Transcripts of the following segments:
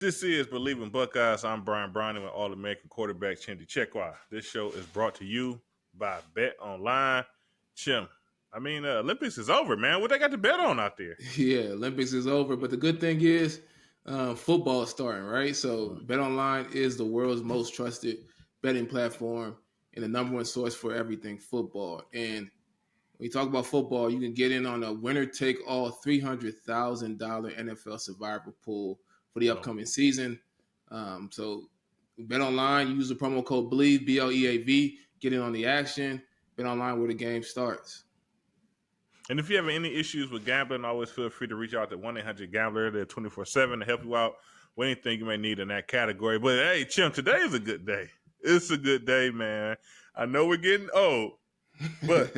This is Believing Buckeyes. I'm Brian Browning with All-American quarterback Chimdi Chekwa. This show is brought to you by Bet Online. Chim, Olympics is over, man. What they got to bet on out there? Yeah, Olympics is over, but the good thing is football is starting, right? So BetOnline is the world's most trusted betting platform and the number one source for everything football. And when you talk about football, you can get in on a winner-take-all $300,000 NFL survivor pool for the upcoming season. So BetOnline, use the promo code BLEAV, BLEAV, get in on the action. BetOnline where the game starts. And if you have any issues with gambling, always feel free to reach out to 1-800-GAMBLER. They're 24/7 to help you out with anything you may need in that category. But hey, Chim, today is a good day. It's a good day, man. I know we're getting old, but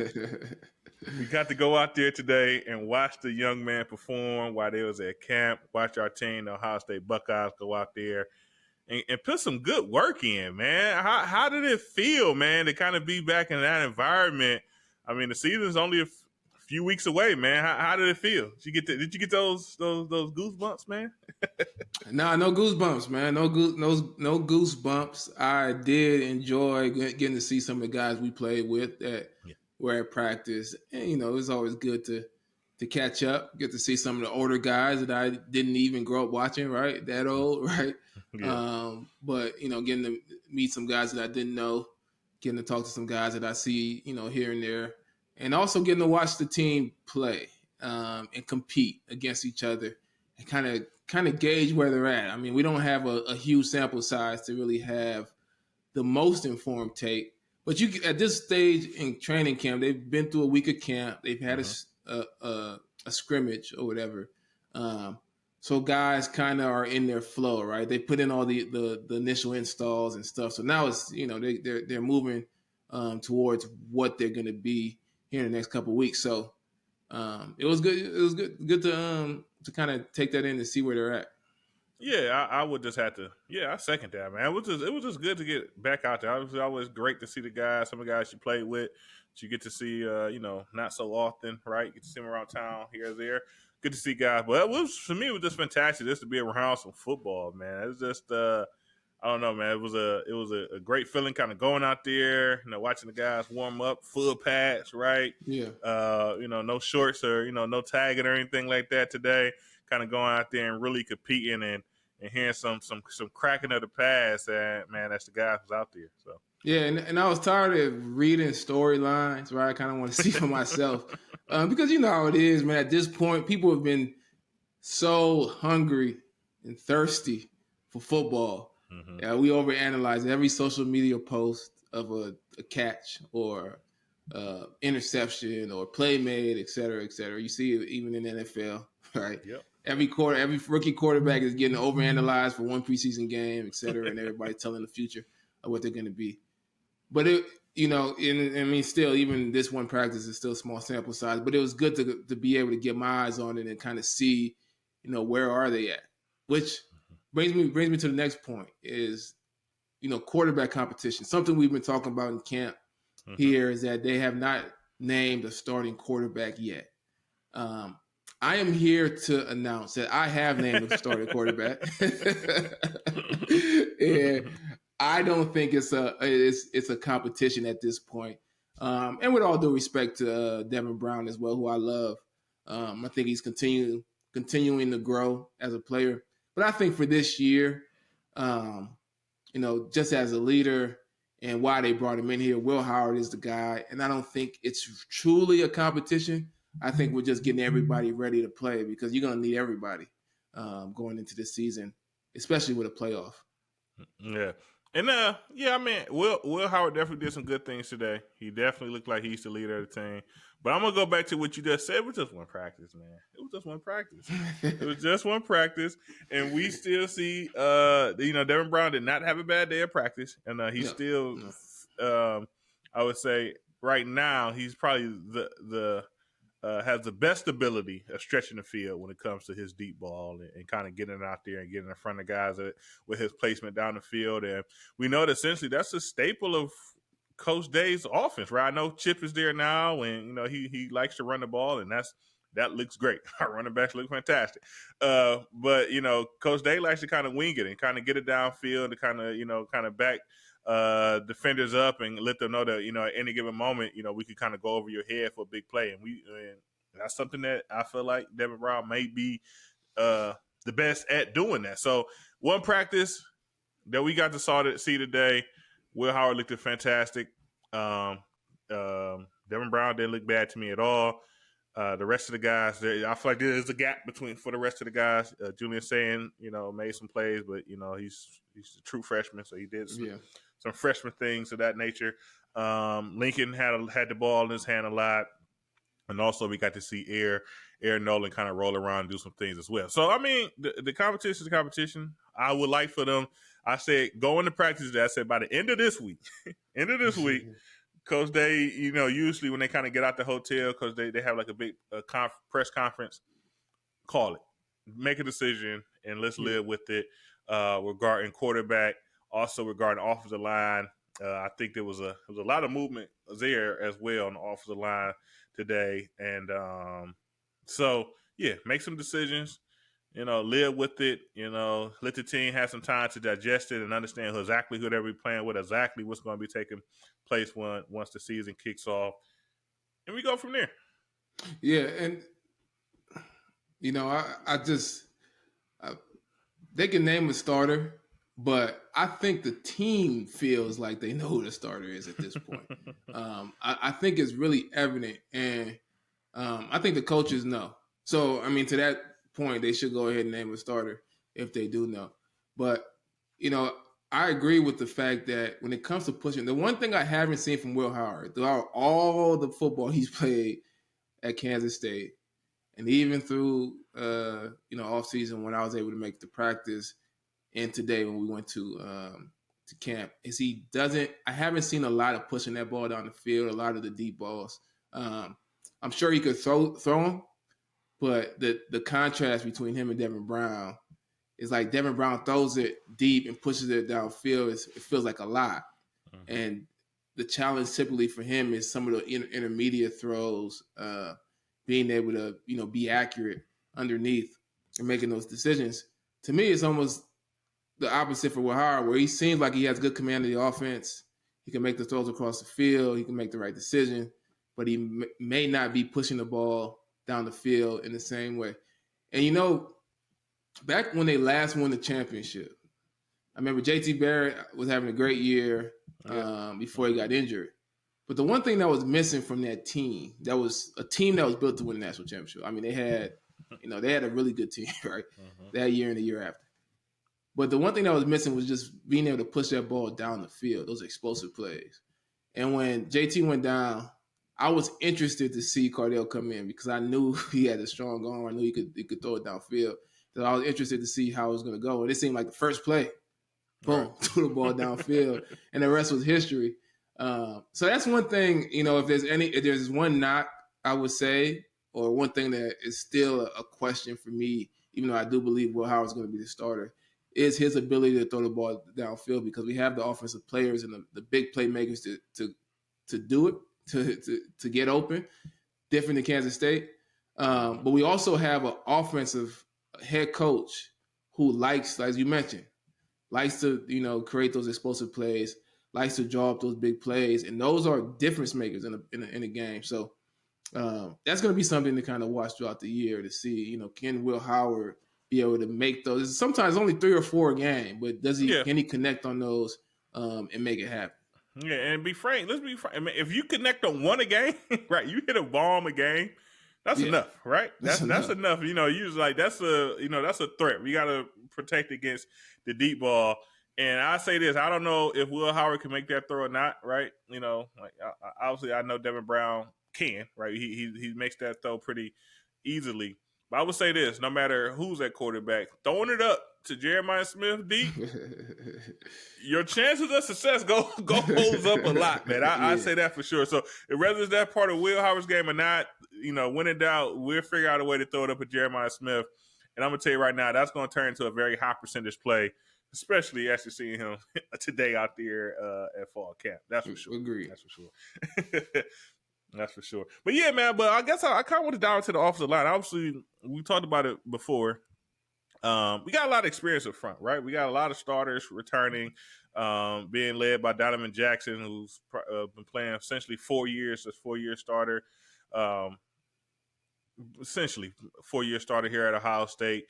we got to go out there today and watch the young man perform while they was at camp. Watch our team, the Ohio State Buckeyes, go out there and put some good work in, man. How did it feel, man, to kind of be back in that environment? I mean, the season's only a few weeks away, man. How did it feel? Did you get those goosebumps, man? Nah, no goosebumps, man. No goosebumps. I did enjoy getting to see some of the guys we played with that were at practice, and it was always good to catch up, get to see some of the older guys that I didn't even grow up watching, right? That old, right? Yeah. But getting to meet some guys that I didn't know, getting to talk to some guys that I see, here and there, and also getting to watch the team play and compete against each other and kind of gauge where they're at. I mean, we don't have a huge sample size to really have the most informed take, but you at this stage in training camp, they've been through a week of camp, they've had a scrimmage or whatever. So guys kind of are in their flow, right? They put in all the initial installs and stuff. So now it's they're moving towards what they're going to be here in the next couple of weeks. So it was good. It was good to kind of take that in and see where they're at. Yeah, I would just have to. Yeah, I second that, man. It was just good to get back out there. It was always great to see the guys, some of the guys you played with, that you get to see, not so often, right? You get to see them around town here or there. Good to see guys, but for me, it was just fantastic just to be around some football, man. It was just, I don't know, man. It was a great feeling, kind of going out there, watching the guys warm up, full pads, right? Yeah. No shorts or no tagging or anything like that today. Kind of going out there and really competing and hearing some cracking of the pass, and man, that's the guy who's out there. So yeah, and I was tired of reading storylines, right? I kind of want to see for myself because you know how it is, man. At this point, people have been so hungry and thirsty for football. Mm-hmm. We overanalyze every social media post of a catch or interception or play made, et cetera, et cetera. You see it even in the NFL, right? Yep. Every rookie quarterback is getting overanalyzed for one preseason game, et cetera, and everybody telling the future of what they're going to be. But still, even this one practice is still a small sample size. But it was good to be able to get my eyes on it and kind of see, where are they at? Which brings me to the next point is, quarterback competition. Something we've been talking about in camp here is that they have not named a starting quarterback yet. I am here to announce that I have named a starting quarterback, and I don't think it's a competition at this point. And with all due respect to Devin Brown as well, who I love, I think he's continuing to grow as a player. But I think for this year, just as a leader and why they brought him in here, Will Howard is the guy, and I don't think it's truly a competition. I think we're just getting everybody ready to play because you're going to need everybody going into this season, especially with a playoff. Yeah. And, Will Howard definitely did some good things today. He definitely looked like he's the leader of the team. But I'm going to go back to what you just said. It was just one practice, man. It was just one practice. And we still see, Devin Brown did not have a bad day of practice. And he's still, I would say, right now, he's probably has the best ability of stretching the field when it comes to his deep ball and kind of getting out there and getting in front of guys with his placement down the field. And we know that essentially that's a staple of Coach Day's offense, right? I know Chip is there now, and he likes to run the ball, and that's that looks great. Our running backs look fantastic. But Coach Day likes to kind of wing it and kind of get it downfield to kind of back defenders up and let them know that at any given moment we could kind of go over your head for a big play, and that's something that I feel like Devin Brown may be the best at doing that. So one practice that we got to see today, Will Howard looked fantastic. Devin Brown didn't look bad to me at all. The rest of the guys, I feel like there's a gap for the rest of the guys. Julian Saying, made some plays, but he's a true freshman, so he did some freshman things of that nature. Lincoln had the ball in his hand a lot, and also we got to see Aaron Nolan kind of roll around and do some things as well. So I mean, the competition is the competition. I would like for them. I said go into practice. I said by the end of this week, Coach Day, usually when they kind of get out the hotel, because they have like a big press conference, call it, make a decision, and let's live with it. Regarding quarterback, also regarding offensive line, I think there was a lot of movement there as well on the offensive line today, and so yeah, make some decisions. Live with it. Let the team have some time to digest it and understand exactly who they'll be playing with, exactly what's going to be taking place once the season kicks off, and we go from there. Yeah, and they can name a starter, but I think the team feels like they know who the starter is at this point. I think it's really evident, and I think the coaches know. So, I mean, to that point, they should go ahead and name a starter if they do know. But, I agree with the fact that when it comes to pushing, the one thing I haven't seen from Will Howard throughout all the football he's played at Kansas State, and even through off season when I was able to make the practice, and today when we went to camp, is I haven't seen a lot of pushing that ball down the field, a lot of the deep balls. I'm sure he could throw them, but the contrast between him and Devin Brown is like Devin Brown throws it deep and pushes it downfield. It feels like a lot. Mm-hmm. And the challenge typically for him is some of the intermediate throws, being able to, be accurate underneath and making those decisions. To me, it's almost the opposite for Will Howard, where he seems like he has good command of the offense. He can make the throws across the field. He can make the right decision, but he may not be pushing the ball down the field in the same way. And, back when they last won the championship, I remember JT Barrett was having a great year before he got injured. But the one thing that was missing from that team, that was a team that was built to win the national championship. I mean, they had a really good team, right? Mm-hmm. That year and the year after. But the one thing that was missing was just being able to push that ball down the field, those explosive plays. And when JT went down, I was interested to see Cardale come in because I knew he had a strong arm. I knew he could throw it downfield. So I was interested to see how it was going to go. And it seemed like the first play, boom, threw the ball downfield, and the rest was history. So that's one thing, if there's one knock, I would say, or one thing that is still a question for me, even though I do believe Will Howard's going to be the starter, is his ability to throw the ball downfield, because we have the offensive players and the big playmakers to do it, to get open, different than Kansas State. But we also have an offensive head coach who likes, as you mentioned, likes to create those explosive plays, likes to draw up those big plays, and those are difference makers in a game. So that's going to be something to kind of watch throughout the year to see. Can Will Howard be able to make those? Sometimes only 3 or 4 a game, but can he connect on those and make it happen? Yeah, and be frank. Let's be frank. I mean, if you connect on one a game, right? You hit a bomb a game. That's enough, right? That's enough. Usually like that's a threat. We got to protect against the deep ball. And I say this: I don't know if Will Howard can make that throw or not, right? Obviously I know Devin Brown can, right? He makes that throw pretty easily. But I would say this: no matter who's at quarterback, throwing it up to Jeremiah Smith deep, your chances of success goes up a lot, man. I say that for sure. So whether it's that part of Will Howard's game or not, when in doubt, we'll figure out a way to throw it up at Jeremiah Smith. And I'm going to tell you right now, that's going to turn into a very high percentage play, especially after seeing him today out there at fall camp. That's for sure. Agreed. That's for sure. That's for sure. But yeah, man. But I guess I kind of want to dive into the offensive line. Obviously, we talked about it before. We got a lot of experience up front, right? We got a lot of starters returning, being led by Donovan Jackson, who's been playing essentially 4 years as 4-year starter. Essentially 4-year starter here at Ohio State.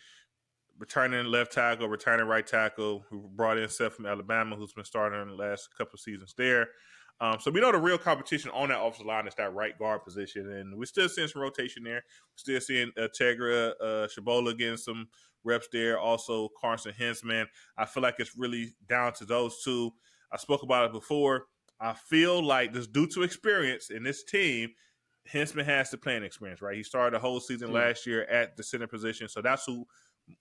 Returning left tackle, returning right tackle, who brought in Seth from Alabama, who's been starting in the last couple of seasons there. So we know the real competition on that offensive line is that right guard position, and we're still seeing some rotation there. We're still seeing Tegra Shabola getting some reps there. Also, Carson Hensman. I feel like it's really down to those two. I spoke about it before. I feel like just due to experience in this team, Hensman has the playing experience, right? He started the whole season last year at the center position, so that's who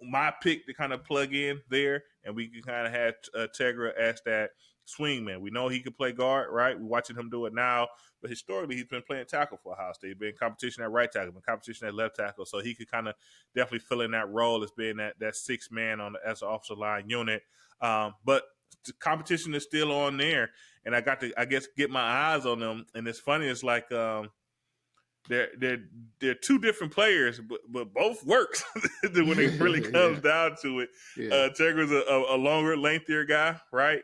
my pick to kind of plug in there, and we can kind of have Tegra as that swingman. We know he can play guard, right? We're watching him do it now, but historically he's been playing tackle for Ohio State. Been competition at right tackle, been competition at left tackle, so he could kind of definitely fill in that role as being that sixth man as an offensive line unit. But the competition is still on there, and I got to, I guess, get my eyes on them. And it's funny, it's like they're two different players, but both works when it really comes down to it. Yeah. Tegra's a longer, lengthier guy, right?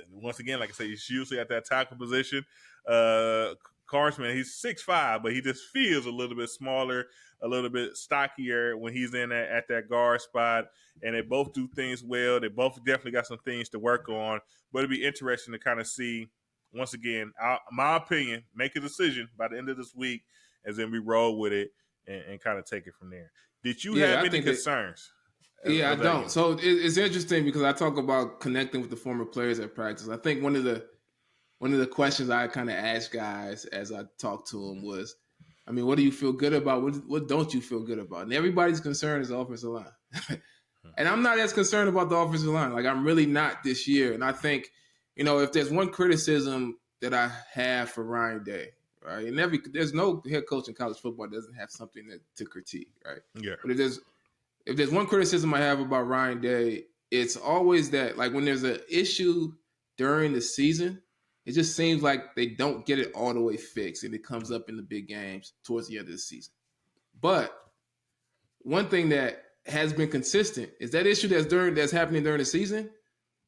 Once again, like I said, he's usually at that tackle position. Carson, he's 6'5", but he just feels a little bit smaller, a little bit stockier when he's in at that guard spot. And they both do things well. They both definitely got some things to work on. But it'd be interesting to kind of see, once again, my opinion, make a decision by the end of this week, and then we roll with it and kind of take it from there. Did you have any concerns? I don't. So it's interesting because I talk about connecting with the former players at practice. I think one of the questions I kind of asked guys as I talked to them was, I mean, what do you feel good about? What don't you feel good about? And everybody's concern is the offensive line. And I'm not as concerned about the offensive line. Like, I'm really not this year. And I think, if there's one criticism that I have for Ryan Day, right? And there's no head coach in college football that doesn't have something to critique, right? Yeah. But if there's one criticism I have about Ryan Day, it's always that, like, when there's an issue during the season, it just seems like they don't get it all the way fixed, and it comes up in the big games towards the end of the season. But one thing that has been consistent is that issue that's happening during the season.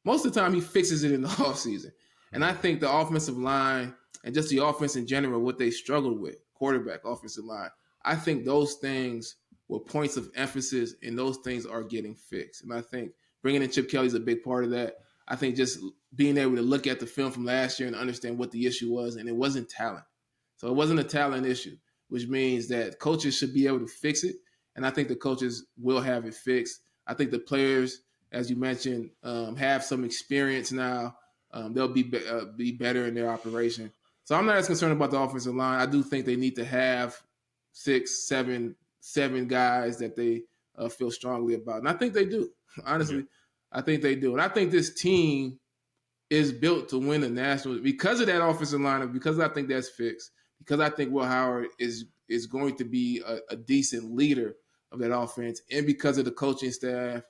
Most of the time, he fixes it in the offseason. And I think the offensive line and just the offense in general, what they struggled with, quarterback, offensive line, I think those things were points of emphasis, and those things are getting fixed. And I think bringing in Chip Kelly is a big part of that. I think just being able to look at the film from last year and understand what the issue was, and it wasn't talent. So it wasn't a talent issue, which means that coaches should be able to fix it, and I think the coaches will have it fixed. I think the players, as you mentioned, have some experience now. They'll be better in their operation. So I'm not as concerned about the offensive line. I do think they need to have 6, 7 guys that they feel strongly about. And I think they do, honestly. Yeah. I think they do. And I think this team is built to win the national because of that offensive lineup, because I think that's fixed, because I think Will Howard is going to be a decent leader of that offense, and because of the coaching staff,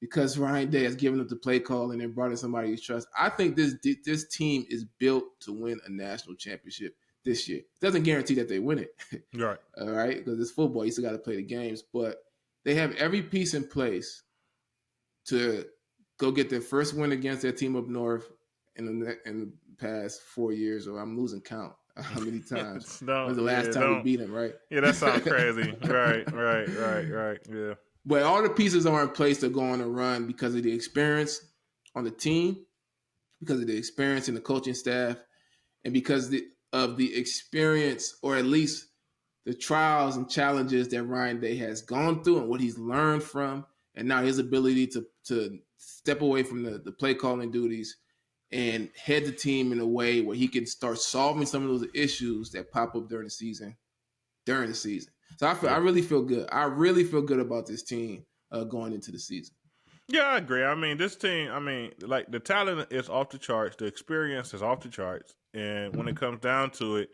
because Ryan Day has given up the play call and then brought in somebody you trust. I think this team is built to win a national championship this year. It doesn't guarantee that they win it. Right. All right, because it's football. You still got to play the games. But they have every piece in place to go get their first win against their team up north in the past 4 years, or I'm losing count how many times. When's the last time we beat them, right? Yeah, that sounds crazy. Right. Yeah. But all the pieces are in place to go on a run because of the experience on the team, because of the experience in the coaching staff, and because of the experience, or at least the trials and challenges that Ryan Day has gone through and what he's learned from, and now his ability to step away from the play calling duties and head the team in a way where he can start solving some of those issues that pop up during the season. So I really feel good. I really feel good about this team going into the season. Yeah, I agree. I mean, this team, like, the talent is off the charts. The experience is off the charts. And when it comes down to it,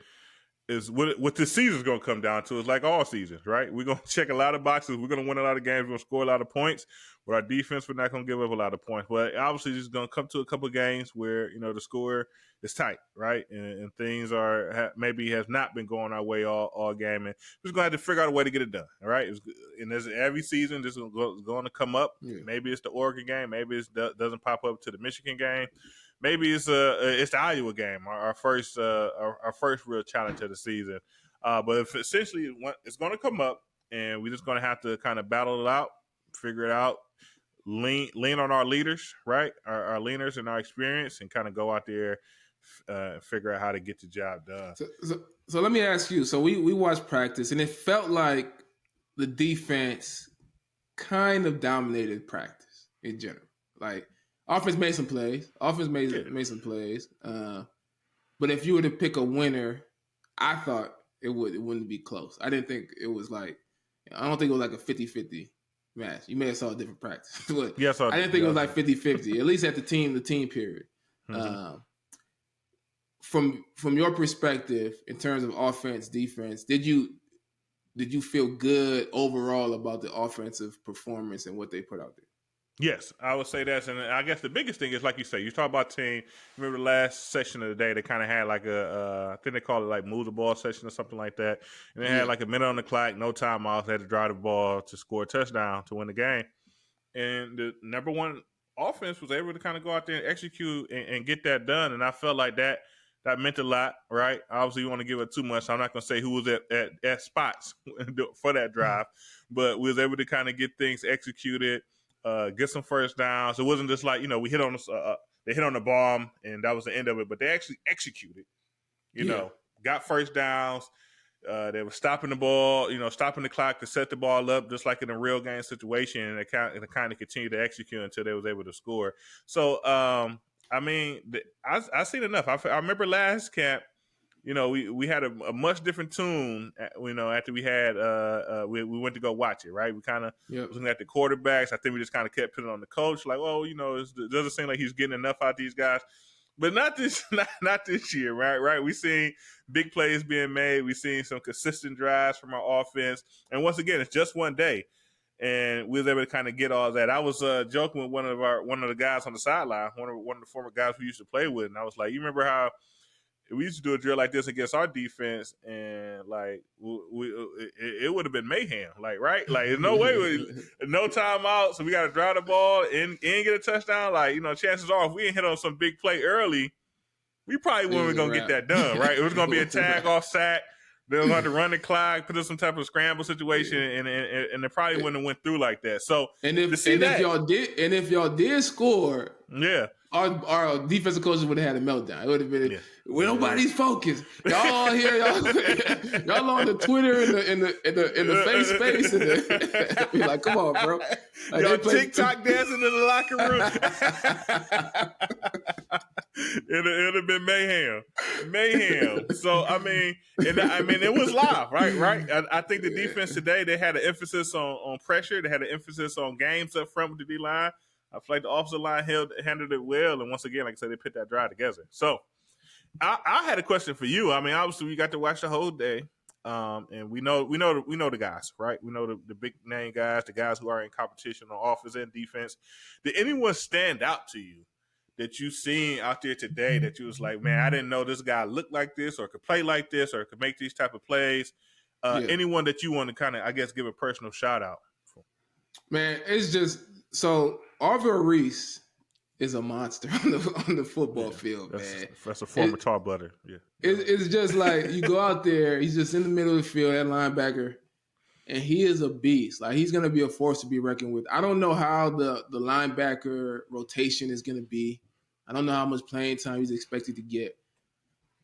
is what this season's going to come down to is like all seasons, right? We're going to check a lot of boxes. We're going to win a lot of games. We're going to score a lot of points. With our defense, we're not going to give up a lot of points. But obviously, it's going to come to a couple of games where, the score is tight, right? And things maybe has not been going our way all game. And we're just going to have to figure out a way to get it done, all right? And there's every season, this is going to come up. Yeah. Maybe it's the Oregon game. Maybe it doesn't pop up to the Michigan game. Maybe it's the Iowa game, our first real challenge of the season. But if essentially it's going to come up, and we're just going to have to kind of battle it out, figure it out, lean on our leaders, right? Our leaders and our experience, and kind of go out there, figure out how to get the job done. So let me ask you. So we watched practice, and it felt like the defense kind of dominated practice in general, like. Offense made some plays. Made some plays. But if you were to pick a winner, I thought it wouldn't be close. I didn't think it was like – I don't think it was like a 50-50 match. You may have saw a different practice. But yes, I didn't think it was like 50-50, at least at the team period. Mm-hmm. From your perspective, in terms of offense, defense, did you feel good overall about the offensive performance and what they put out there? Yes, I would say that. And I guess the biggest thing is, like you say, you talk about team. Remember the last session of the day, they kind of had like I think they call it like move the ball session or something like that. And they had like a minute on the clock, no timeouts. They had to drive the ball to score a touchdown to win the game. And the number one offense was able to kind of go out there and execute and get that done. And I felt like that meant a lot, right? Obviously, you want to give it too much. So I'm not going to say who was at spots for that drive. But we was able to kind of get things executed. Get some first downs. It wasn't just like, we hit on they hit on the bomb and that was the end of it, but they actually executed, got first downs. They were stopping the ball, stopping the clock to set the ball up just like in a real game situation, and they kind of continued to execute until they was able to score. So, I seen enough. I remember last camp, we had a much different tune, after we had we went to go watch it, right? We kind of was looking at the quarterbacks. I think we just kind of kept putting on the coach, like, it doesn't seem like he's getting enough out of these guys. But not this year, right? We seen big plays being made. We seen some consistent drives from our offense. And once again, it's just one day. And we was able to kind of get all that. I was joking with one of the guys on the sideline, one of the former guys we used to play with, and I was like, you remember how we used to do a drill like this against our defense, and like it would have been mayhem, like, right? Like, there's no way, no timeout, so we got to drive the ball and get a touchdown. Like, chances are if we didn't hit on some big play early, we probably weren't going to get that done, right? It was going to be a tag off sack. They were going to run the clock, put in some type of scramble situation, and it probably wouldn't have went through like that. So if y'all did score, yeah. Our defensive coaches would have had a meltdown. It would have been nobody's focused. Y'all all here, y'all on the Twitter and the face space, and be like, come on, bro. Like, y'all TikTok dancing in the locker room. It'd have been mayhem. So it was live, right. I think the defense today, they had an emphasis on pressure. They had an emphasis on games up front with the D line. I feel like the offensive line handled it well, and once again, like I said, they put that drive together. So, I had a question for you. I mean, obviously, we got to watch the whole day, and we know the guys, right? We know the big name guys, the guys who are in competition on offense and defense. Did anyone stand out to you that you seen out there today that you was like, man, I didn't know this guy looked like this, or could play like this, or could make these type of plays? Anyone that you want to kind of, I guess, give a personal shout out for? Man, it's just so. Arvil Reese is a monster on the football field, man. That's a former tar butter. Yeah, it's just like you go out there. He's just in the middle of the field, that linebacker, and he is a beast. Like, he's going to be a force to be reckoned with. I don't know how the linebacker rotation is going to be. I don't know how much playing time he's expected to get,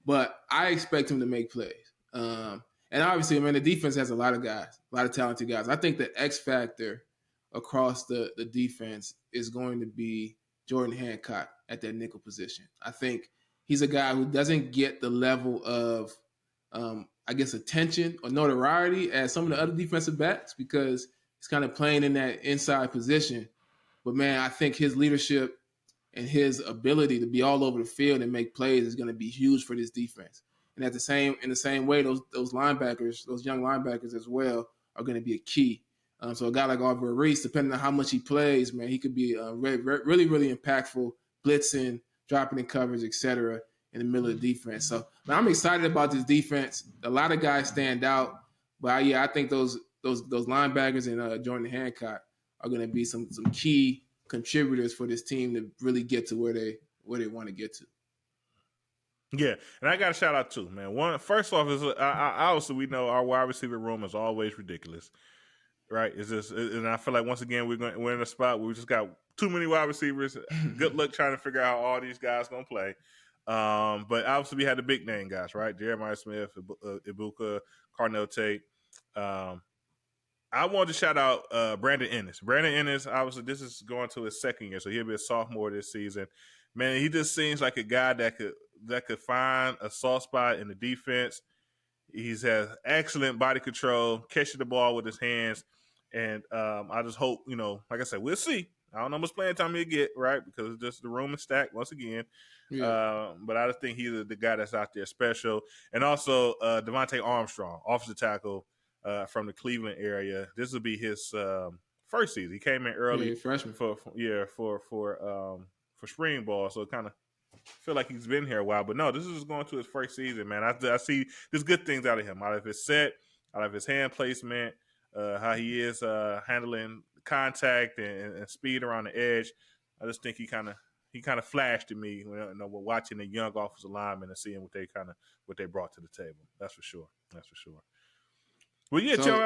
but I expect him to make plays. And obviously, man, the defense has a lot of guys, a lot of talented guys. I think the X factor across the defense is going to be Jordan Hancock at that nickel position. I think he's a guy who doesn't get the level of, attention or notoriety as some of the other defensive backs because he's kind of playing in that inside position. But, man, I think his leadership and his ability to be all over the field and make plays is going to be huge for this defense. And in the same way, those linebackers, those young linebackers as well, are going to be a key. So a guy like Aubrey Reese, depending on how much he plays, man, he could be really, really impactful, blitzing, dropping in coverage, etc. in the middle of the defense. So man, I'm excited about this defense. A lot of guys stand out, but I think those linebackers and Jordan Hancock are going to be some key contributors for this team to really get to where they want to get to. Yeah, and I got a shout out too, man. First off is obviously we know our wide receiver room is always ridiculous, right? It's just, and I feel like once again we're in a spot where we just got too many wide receivers. Good luck trying to figure out how all these guys gonna play. But obviously we had the big name guys, right? Jeremiah Smith, Ibuka, Carnell Tate. I wanted to shout out Brandon Ennis. Brandon Ennis, obviously, this is going to his second year, so he'll be a sophomore this season. Man, he just seems like a guy that could find a soft spot in the defense. He's has excellent body control, catching the ball with his hands, and I just hope, like I said, we'll see. I don't know how much playing time he'll get, right? Because just the room is stacked once again. Yeah. But I just think he's the guy that's out there special. And also Devontae Armstrong, offensive tackle, from the Cleveland area. This will be his first season. He came in early, freshman for spring ball, so kind of feel like he's been here a while. But no, this is going to his first season, man. I see there's good things out of him, out of his set, out of his hand placement, how he is handling contact and speed around the edge. I just think he kind of flashed to me when we're watching the young offensive linemen and seeing what they brought to the table. That's for sure. Well, yeah, Joe,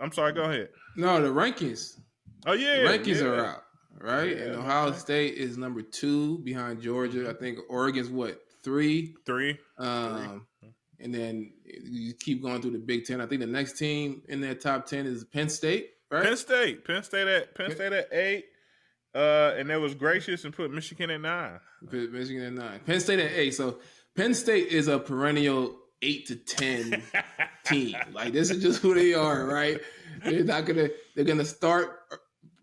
I'm sorry, go ahead. No, the rankings. Oh, yeah. The rankings are out, right? Yeah, and Ohio State is number 2 behind Georgia. I think Oregon's, 3? 3. And then you keep going through the Big Ten. I think the next team in that top 10 is Penn State, right? Penn State at 8. And that was gracious and put Michigan at 9. Penn State at 8. So Penn State is a perennial 8 to 10 team. Like, this is just who they are, right? They're gonna start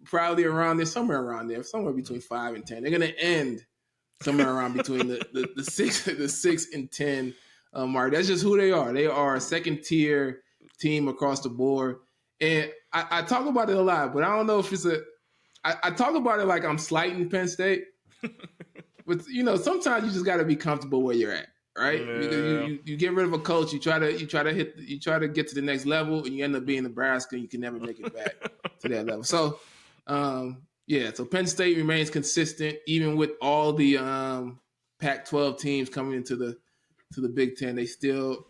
probably somewhere between 5 and 10. They're gonna end somewhere around between the 6 and 10 mark. That's just who they are. They are a second tier team across the board. And I talk about it a lot, but I don't know if it's I talk about it like I'm slighting Penn State. But sometimes you just got to be comfortable where you're at. Right, yeah. You get rid of a coach, you try to get to the next level, and you end up being Nebraska, and you can never make it back to that level. So, so Penn State remains consistent even with all the Pac-12 teams coming into the Big Ten. They still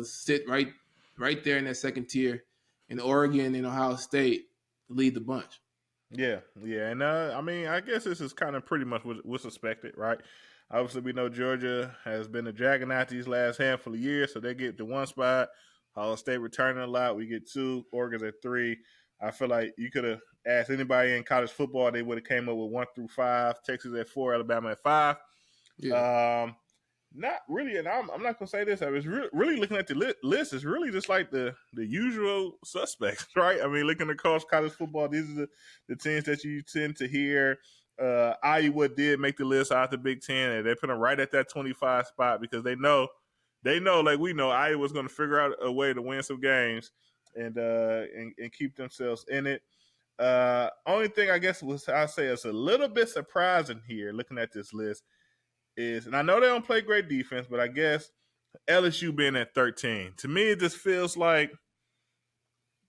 sit right there in that second tier, and Oregon and Ohio State lead the bunch. Yeah, and I guess this is kind of pretty much what's expected, right? Obviously, we know Georgia has been a juggernaut these last handful of years, so they get the 1 spot. Ohio State returning a lot. We get 2. Oregon's at 3. I feel like you could have asked anybody in college football, they would have came up with 1 through 5. Texas at 4, Alabama at 5. Yeah. Not really, and I'm not going to say this. I was really looking at the list. It's really just like the usual suspects, right? I mean, looking across college football, these are the teams that you tend to hear. Iowa did make the list out the Big Ten, and they put them right at that 25 spot because they know, like we know, Iowa's going to figure out a way to win some games and keep themselves in it. Only thing I guess I'll say is a little bit surprising here, looking at this list, is, and I know they don't play great defense, but I guess LSU being at 13, to me, it just feels like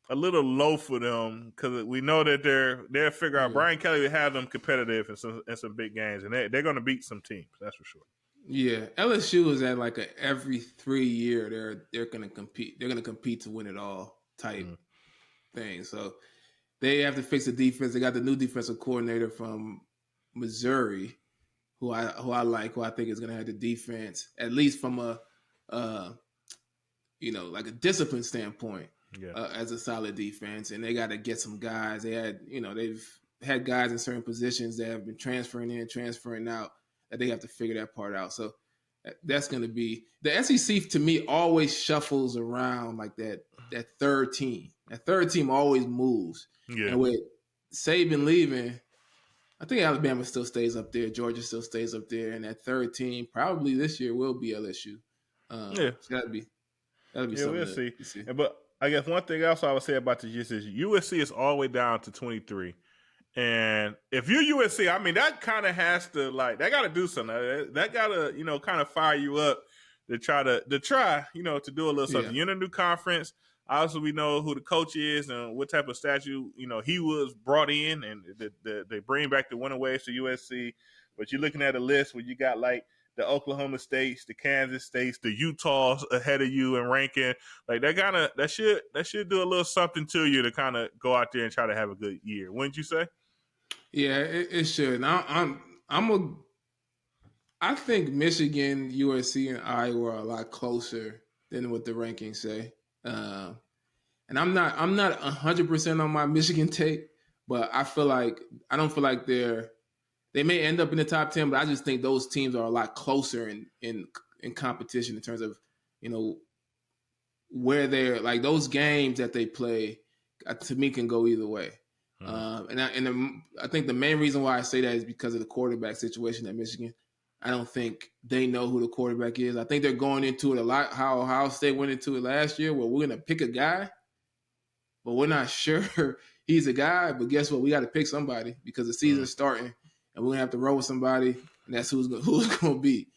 a little low for them because we know that they'll figure out Brian Kelly will have them competitive in some big games, and they're going to beat some teams. That's for sure. Yeah, LSU is at like a every 3 year they're going to compete. They're going to compete to win it all type thing. So they have to fix the defense. They got the new defensive coordinator from Missouri, who I like, who I think is going to have the defense at least from a like a discipline standpoint. As a solid defense, and they got to get some guys. They've had guys in certain positions that have been transferring in, transferring out, that they have to figure that part out. So that's going to be the SEC to me always shuffles around like that third team. That third team always moves. Yeah. And with Saban leaving, I think Alabama still stays up there. Georgia still stays up there, and that third team probably this year will be LSU. Yeah. So that'll be Yeah, something we'll see. to see. But I guess one thing else I would say about the Jets is USC is all the way down to 23. And if you're USC, I mean, that kind of has to that got to do something. That got to kind of fire you up to try to to do a little something. Yeah. You're in a new conference. Obviously, we know who the coach is and what type of statue he was brought in, and they bring back the winning ways to USC. But you're looking at a list where you got the Oklahoma States, the Kansas States, the Utahs ahead of you in ranking. That should do a little something to you to kind of go out there and try to have a good year. Wouldn't you say? Yeah, it should. I think Michigan, USC, and Iowa are a lot closer than what the rankings say. And I'm not 100% on my Michigan take, but I don't feel like they may end up in the top 10, but I just think those teams are a lot closer in competition in terms of where they're those games that they play. To me, can go either way. I think the main reason why I say that is because of the quarterback situation at Michigan. I don't think they know who the quarterback is. I think they're going into it a lot how Ohio State went into it last year, where we're going to pick a guy, but we're not sure he's a guy. But guess what? We got to pick somebody because the season's starting, and we're going to have to roll with somebody, and that's who's going to be.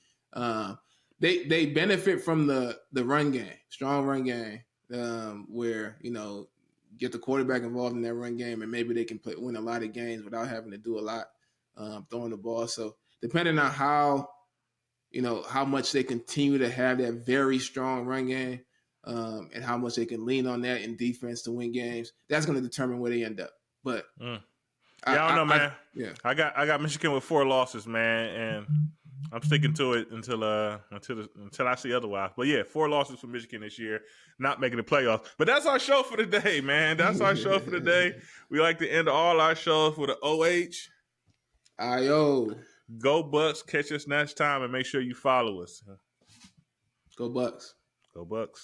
They benefit from the run game, strong run game, where get the quarterback involved in that run game, and maybe they can win a lot of games without having to do a lot throwing the ball. So depending on how much they continue to have that very strong run game, and how much they can lean on that in defense to win games, that's going to determine where they end up. But I don't know, man. I got Michigan with 4 losses, man, and I'm sticking to it until I see otherwise. But yeah, 4 losses for Michigan this year, not making the playoffs. But that's our show for today, man. That's our show for today. We like to end all our shows with an OH. Ayo. Go Bucks. Catch us next time and make sure you follow us. Go Bucks. Go Bucks.